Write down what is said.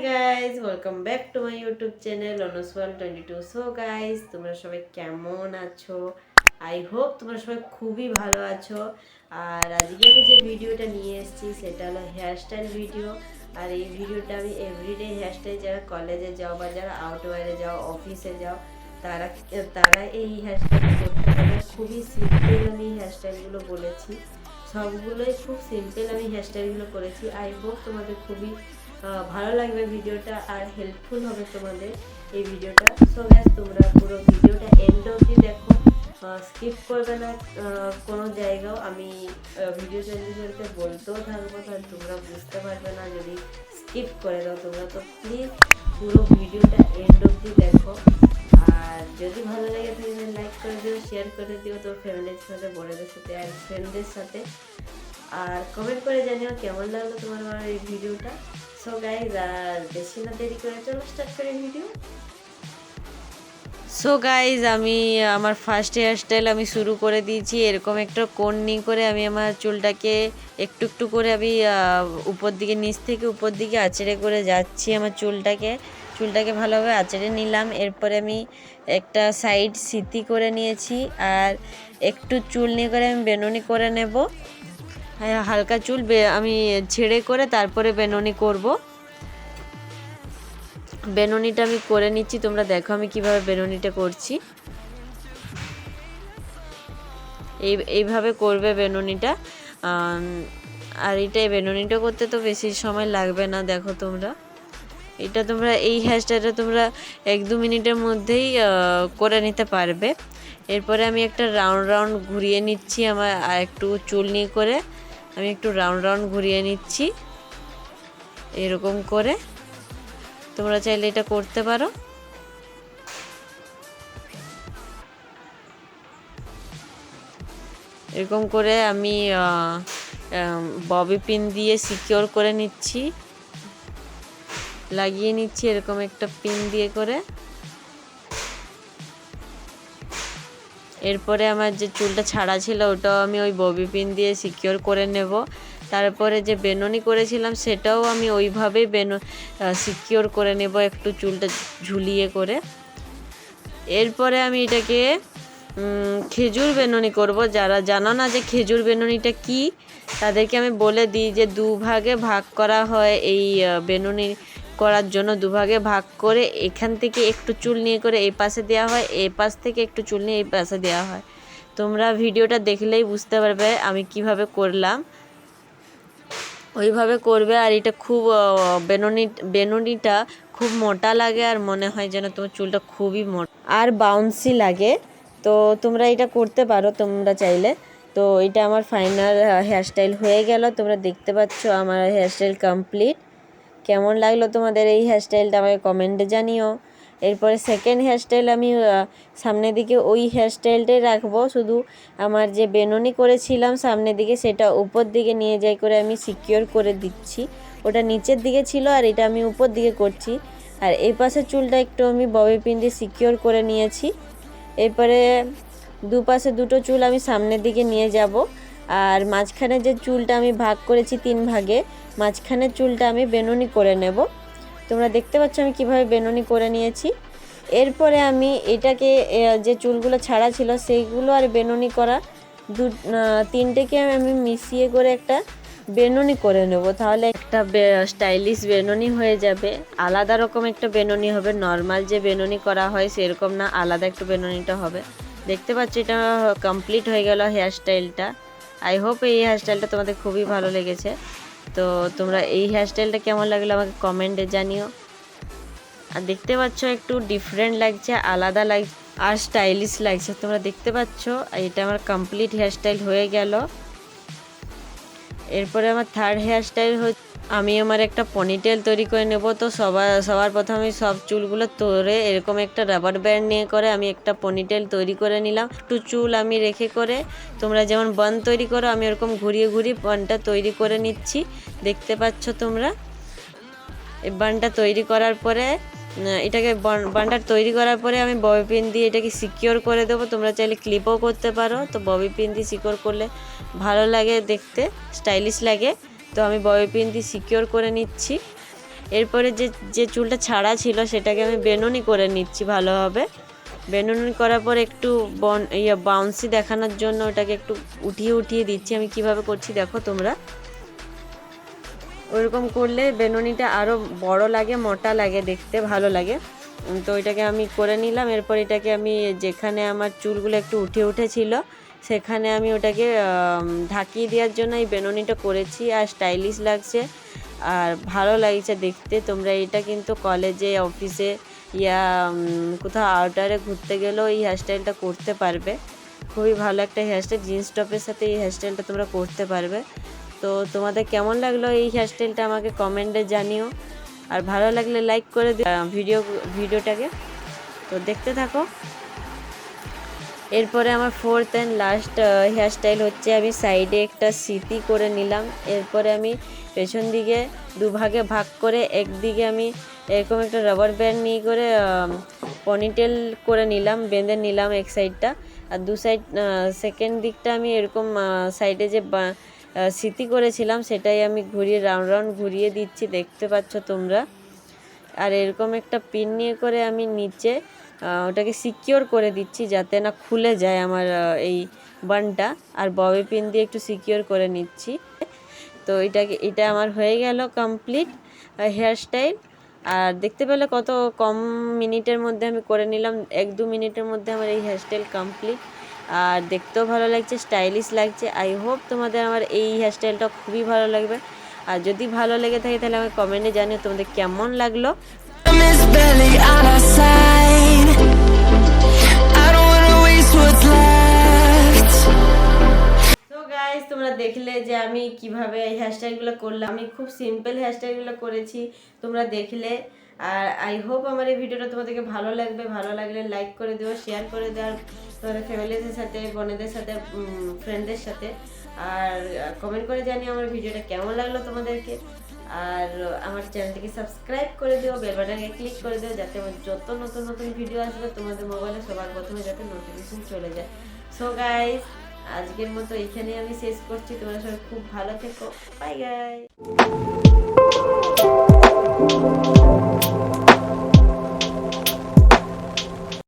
Guys, welcome back to my YouTube channel Anuswal 22। So guys, তোমরা সবাই কেমন আছো? আই হোপ তোমরা সবাই খুবই ভালো আছো। আর আজকে আমি যে ভিডিওটা নিয়ে এসেছি সেটা হলো হেয়ারস্টাইল ভিডিও। আর এই ভিডিওটা আমি এভরিডে হেয়ারস্টাইল, যারা কলেজে যাও বা যারা আউটওয়ারে যাও, অফিসে যাও, তারা তারা এই হেয়ারস্টাইল করতে পারে। খুবই সিম্পল আমি হেয়ারস্টাইলগুলো বলেছি, সবগুলোই খুব সিম্পল আমি হেয়ারস্টাইলগুলো করেছি। আই হোপ তোমাদের খুবই ভালো লাগবে ভিডিওটা আর হেল্পফুল হবে তোমাদের এই ভিডিওটা। সো গাইস, তোমরা পুরো ভিডিওটা এন্ড অবধি দেখো, স্কিপ করবে না কোনো জায়গাও। আমি ভিডিও চলতে চলতে বলতেও থাকবো, তাহলে তোমরা বুঝতে পারবে না যদি স্কিপ করে দাও তোমরা। তো প্লিজ পুরো ভিডিওটা এন্ড অবধি দেখো। আর যদি ভালো লাগে তাহলে লাইক করে দিও, শেয়ার করে দিও তোর ফ্যামিলির সাথে, বড়দের সাথে আর ফ্রেন্ডদের সাথে। আর কমেন্ট করে জানিও কেমন লাগলো তোমার আমার এই ভিডিওটা। সো গাইজ, আর বেশি না দেরি করে চলো স্টার্ট করি ভিডিও। সো গাইজ, আমি আমার ফার্স্ট হেয়ারস্টাইল আমি শুরু করে দিয়েছি। এরকম একটা কোণ নিয়ে করে আমি আমার চুলটাকে একটু একটু করে আমি উপর দিকে, নিচ থেকে উপর দিকে আঁচড়ে করে যাচ্ছি। আমার চুলটাকে ভালোভাবে আঁচড়ে নিলাম। এরপরে আমি একটা সাইড সিতি করে নিয়েছি আর একটু চুল নিয়ে করে আমি বেনুনি করে নেব। হালকা চুল আমি ছেড়ে করে তারপরে বেনুনি করব। বেনুনিটা আমি করে নিচ্ছি, তোমরা দেখো আমি কিভাবে বেনুনিটা করছি। এইভাবে করবে বেনুনিটা। আর এই বেনুনিটা করতে তো বেশি সময় লাগবে না। দেখো তোমরা এই হেয়ারস্টাইলটা তোমরা 1-2 মিনিটের মধ্যেই করে নিতে পারবে। এরপরে আমি একটা রাউন্ড ঘুরিয়ে নিচ্ছি। আমার আর একটু চুল নিয়ে করে আমি একটু রাউন্ড ঘুরিয়ে নিচ্ছি। এরকম করে তোমরা চাইলে এটা করতে পারো। এরকম করে আমি ববি পিন দিয়ে সিকিউর করে নিচ্ছি, লাগিয়ে নিচ্ছি এরকম একটা পিন দিয়ে করে। এরপরে আমার যে চুলটা ছাড়া ছিল ওটাও আমি ওই ববি পিন দিয়ে সিকিউর করে নেব। তারপরে যে বেনুনি করেছিলাম সেটাও আমি ওইভাবেই সিকিউর করে নেব, একটু চুলটা ঝুলিয়ে করে। এরপরে আমি এটাকে খেজুর বেনুনি করব। যারা জানো না যে খেজুর বেনুনিটা কি, তাদেরকে আমি বলে দিই যে 2 ভাগে ভাগ করা হয় এই বেনুনি করার জন্য। 2 ভাগে ভাগ করে এখান থেকে একটু চুল নিয়ে করে এই পাশে দেওয়া হয়, এই পাশ থেকে একটু চুল নিয়ে এই পাশে দেওয়া হয়। তোমরা ভিডিওটা দেখলেই বুঝতে পারবে আমি কিভাবে করলাম, ওইভাবে করবে। আর এটা খুব বেনুনিটা খুব মোটা লাগে আর মনে হয় যেন তোমার চুলটা খুবই মোটা আর বাউন্সি লাগে। তো তোমরা এটা করতে পারো তোমরা চাইলে। তো এটা আমার ফাইনাল হেয়ারস্টাইল হয়ে গেল। তোমরা দেখতে পাচ্ছ আমার হেয়ারস্টাইল কমপ্লিট। কেমন লাগলো তোমাদের এই হেয়ারস্টাইলটা আমাকে কমেন্টে জানিও। এরপরে সেকেন্ড হেয়ারস্টাইল আমি সামনের দিকে ওই হেয়ারস্টাইলটাই রাখবো, শুধু আমার যে বেনুনি করেছিলাম সামনের দিকে সেটা উপর দিকে নিয়ে যাই করে আমি সিকিউর করে দিচ্ছি। ওটা নিচের দিকে ছিল আর এটা আমি উপর দিকে করছি। আর এই পাশের চুলটা একটু আমি ববি পিন দিয়ে সিকিউর করে নিয়েছি। এরপরে দুপাশে দুটো চুল আমি সামনের দিকে নিয়ে যাব। আর মাঝখানে যে চুলটা আমি ভাগ করেছি 3 ভাগে, মাঝখানের চুলটা আমি বেনুনি করে নেব। তোমরা দেখতে পাচ্ছ আমি কিভাবে বেনুনি করে নিয়েছি। এরপরে আমি এটাকে যে চুলগুলো ছাড়া ছিল সেইগুলো আর বেনুনি করা 3টেকে আমি মিশিয়ে করে একটা বেনুনি করে নেব। তাহলে একটা স্টাইলিশ বেনুনি হয়ে যাবে। আলাদা রকম একটা বেনুনি হবে, নর্মাল যে বেনুনি করা হয় সেরকম না, আলাদা একটা বেনুনিটা হবে। দেখতে পাচ্ছ এটা কমপ্লিট হয়ে গেল হেয়ারস্টাইলটা। আই হোপ এই হেয়ারস্টাইলটা তোমাদের খুবই ভালো লেগেছে। তো তোমরা এই হেয়ারস্টাইলটা কেমন লাগলো আমাকে কমেন্টে জানিও। আর দেখতে পাচ্ছ একটু ডিফারেন্ট লাগছে, আলাদা লাগছে আর স্টাইলিশ লাগছে। তোমরা দেখতে পাচ্ছ এটা আমার কমপ্লিট হেয়ারস্টাইল হয়ে গেল। এরপরে আমার থার্ড হেয়ারস্টাইল হচ্ছে আমি আমার একটা পনিটেল তৈরি করে নেব। তো সবার প্রথমে সব চুলগুলো তোরে এরকম একটা রাবার ব্যান্ড নিয়ে করে আমি একটা পনিটেল তৈরি করে নিলাম। একটু চুল আমি রেখে করে, তোমরা যেমন বান তৈরি করো আমি এরকম ঘুরিয়ে ঘুরিয়ে বানটা তৈরি করে নিচ্ছি। দেখতে পাচ্ছ তোমরা এই বানটা তৈরি করার পরে বানটা তৈরি করার পরে আমি ববি পিন দিয়ে এটাকে সিকিউর করে দেবো। তোমরা চাইলে ক্লিপও করতে পারো। তো ববি পিন দিয়ে সিকিউর করলে ভালো লাগে দেখতে, স্টাইলিশ লাগে। তো আমি ববি পিন দিয়ে সিকিউর করে নিচ্ছি। এরপরে যে যে চুলটা ছাড়া ছিল সেটাকে আমি বেনুনি করে নিচ্ছি ভালোভাবে। বেনুনি করার পর একটু বাউন্সি দেখানোর জন্য ওটাকে একটু উঠিয়ে উঠিয়ে দিচ্ছি। আমি কিভাবে করছি দেখো তোমরা। ওইরকম করলে বেনুনিটা আরও বড় লাগে, মোটা লাগে, দেখতে ভালো লাগে। তো এটাকে আমি করে নিলাম। এরপর এটাকে আমি যেখানে আমার চুলগুলো একটু উঠে উঠেছিল সেখানে আমি ওটাকে ঢাকিয়ে দেওয়ার জন্য এই বেনুনিটা করেছি। আর স্টাইলিশ লাগছে আর ভালো লাগছে দেখতে। তোমরা এটা কিন্তু কলেজে, অফিসে ইয়া কোথাও আউটারে ঘুরতে গেলেও এই হেয়ারস্টাইলটা করতে পারবে। খুবই ভালো একটা হেয়ারস্টাইল, জিন্স টপের সাথে এই হেয়ারস্টাইলটা তোমরা করতে পারবে। তো তোমাদের কেমন লাগলো এই হেয়ারস্টাইলটা আমাকে কমেন্টে জানিও। আর ভালো লাগলে লাইক করে দিও ভিডিওটাকে। তো দেখতে থাকো। এরপরে আমার ফোর্থ অ্যান্ড লাস্ট হেয়ারস্টাইল হচ্ছে আমি সাইডে একটা সিতি করে নিলাম। এরপরে আমি পেছন দিকে দুভাগে ভাগ করে একদিকে আমি এরকম একটা রাবার ব্যান্ড নিয়ে করে পনিটেল করে নিলাম, বেঁধে নিলাম এক সাইডটা। আর দু সাইড সেকেন্ড দিকটা আমি এরকম সাইডে যে সিতি করেছিলাম সেটাই আমি ঘুরিয়ে রাউন্ড রাউন্ড ঘুরিয়ে দিচ্ছি, দেখতে পাচ্ছ তোমরা। আর এরকম একটা পিন নিয়ে করে আমি নিচে ওটাকে সিকিওর করে দিচ্ছি যাতে না খুলে যায় আমার এই বানটা। আর ববি পিন দিয়ে একটু সিকিওর করে নিচ্ছি। তো এটা আমার হয়ে গেল কমপ্লিট হেয়ারস্টাইল। আর দেখতে পেলে কত কম মিনিটের মধ্যে আমি করে নিলাম, 1-2 মিনিটের মধ্যে আমার এই হেয়ারস্টাইল কমপ্লিট। আর দেখতেও ভালো লাগছে, স্টাইলিশ লাগছে। আই হোপ তোমাদের আমার এই হেয়ারস্টাইলটা খুবই ভালো লাগবে। আর যদি ভালো লেগে থাকে তাহলে আমাকে কমেন্টে জানিও তোমাদের কেমন লাগলো। তোমরা দেখলে যে আমি কিভাবে হেয়ারস্টাইলগুলো করলাম। আমি খুব সিম্পল হেয়ারস্টাইলগুলো করেছি, তোমরা দেখলে। আর আই হোপ আমার এই ভিডিওটা তোমাদেরকে ভালো লাগবে। ভালো লাগলে লাইক করে দিও, শেয়ার করে দেওয়ার তোমাদের ফ্যামিলিদের সাথে, বোনেদের সাথে, ফ্রেন্ডদের সাথে। আর কমেন্ট করে জানিও আমার ভিডিওটা কেমন লাগলো তোমাদেরকে। আর আমার চ্যানেলটিকে সাবস্ক্রাইব করে দিও, বেল বাটনে ক্লিক করে দিও যাতে আমার যত নতুন নতুন ভিডিও আসবে তোমাদের মোবাইলে সবার প্রথমে যাতে নোটিফিকেশন চলে যায়। সো গাইস, আজকের মতো এখানেই আমি শেষ করছি। তোমরা সবাই খুব ভালো থেকো। Bye guys.